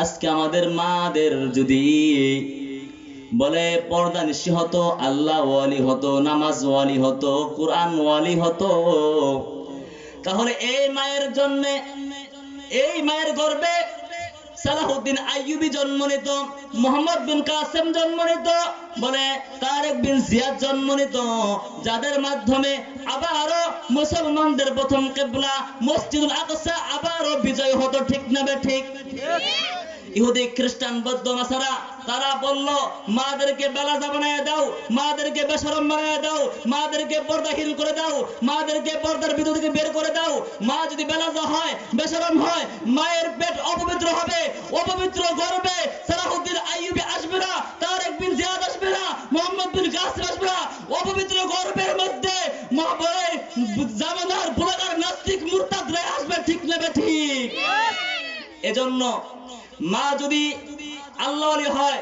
আজকে আমাদের মাদের যদি বলে পর্দা নিশি হতো, আল্লাহ ওয়ালি হতো, নামাজ ওয়ালি হতো, কোরআন ওয়ালি হতো, তাহলে এই মায়ের জন্মে, এই মায়ের গর্ভে সালাহুদ্দিন আইয়ুবী জন্ম নিত, মোহাম্মদ বিন কাসেম জন্ম নিত, বলে তারেক বিন জিয়াদ জন্ম নিত, যাদের মাধ্যমে আবারও মুসলমানদের প্রথম কিবলা মসজিদুল আকসা আবারও বিজয় হতো। ঠিক না ঠিক? ইহুদি খ্রিস্টান বৌদ্ধ নাসারা তারা বলল মাদেরকে বেলাজা বানায় দাও, মাদেরকে বেশরম বানায় দাও, মাদেরকে পর্দাহীন করে দাও, মাদেরকে পর্দার ভিতর থেকে বের করে দাও। মা যদি বেলাজা হয়, বেশরম হয়, মায়ের পেট অপবিত্র হবে, অপবিত্র গর্ভে সালাহুদ্দিন আইয়ুবী আসবে না, তারেক বিন জিয়াদ আসবে না, মোহাম্মদ বিন কাসেম আসবে না। অপবিত্র গর্ভের মধ্যে জামানার বুলাগার নাস্তিক মুরতাদরা আসবে। ঠিক না ঠিক? এজন্য মা যদি আল্লাহওয়ালি হয়,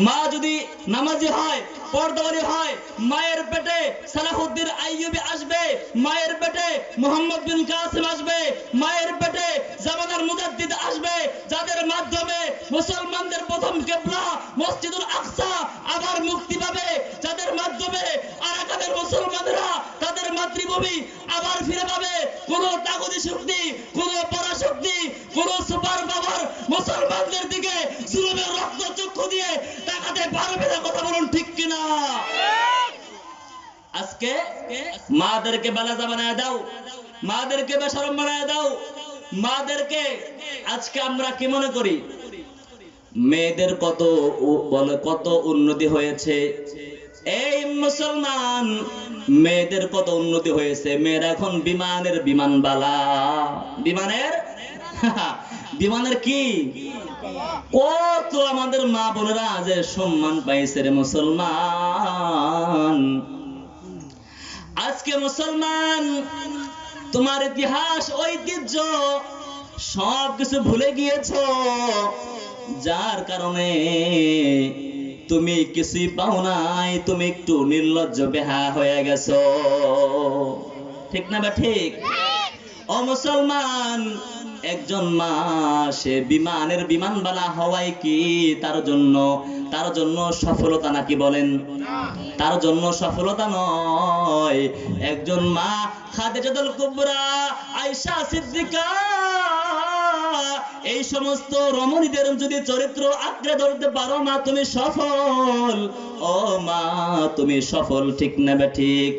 মা যদি নামাজি হয়, পর্দাওয়ালি হয়, মায়ের পেটে সালাহুদ্দিন আইয়ুবী আসবে, মায়ের পেটে মোহাম্মদ বিন কাসেম আসবে, মায়ের পেটে জামানার মুজাদ্দিদ আসবে, যাদের মাধ্যমে মুসলমানদের প্রথম কিবলা মসজিদুল আকসা আবার মুক্তি পাবে, যাদের মাধ্যমে আরাকানের মুসলমানরা তাদের মাতৃভূমি আবার ফিরে পাবে। কোন তাগুতি শক্তি, কোন পরাশক্তি, কোন সুপার পাওয়ার মুসলমানদের দিকে জুলুমের রক্ত চক্ষু দিয়ে তাকাতে পারবে না। কথা বলুন ঠিক কিনা? আজকে মাদেরকে বেলাজা বানায় দাও, মাদেরকে বেশরম বানায় দাও, মাদেরকে আজকে আমরা কি মনে করি? মেয়েদের কত বলে কত উন্নতি হয়েছে। এই মুসলমান মেয়েদের কত উন্নতি হয়েছে, মেয়েরা এখন বিমানের বিমানবালা, বিমানের বিমানের কি কত আমাদের মা বোনেরা যে সম্মান পাইছে রে মুসলমান। আজকে মুসলমান তোমার ইতিহাস ঐতিহ্য সবকিছু ভুলে গিয়েছো, যার কারণে তুমি কিছুই পাও নাই, তুমি একটু নির্লজ্জ বেহা হয়ে গেছো। ঠিক না বা ঠিক? ও মুসলমান, একজন মা সে বিমানের বিমানবালা হওয়াই কি তার জন্য সফলতা নাকি? বলেন, তার জন্য সফলতা নয়। একজন মা খাদিজাতুল কুবরা, আয়েশা সিদ্দিকা, এই সমস্ত রমণীদের যদি চরিত্র আঁকড়ে ধরতে পারো মা, তুমি সফল। ও মা, তুমি সফল। ঠিক না ঠিক?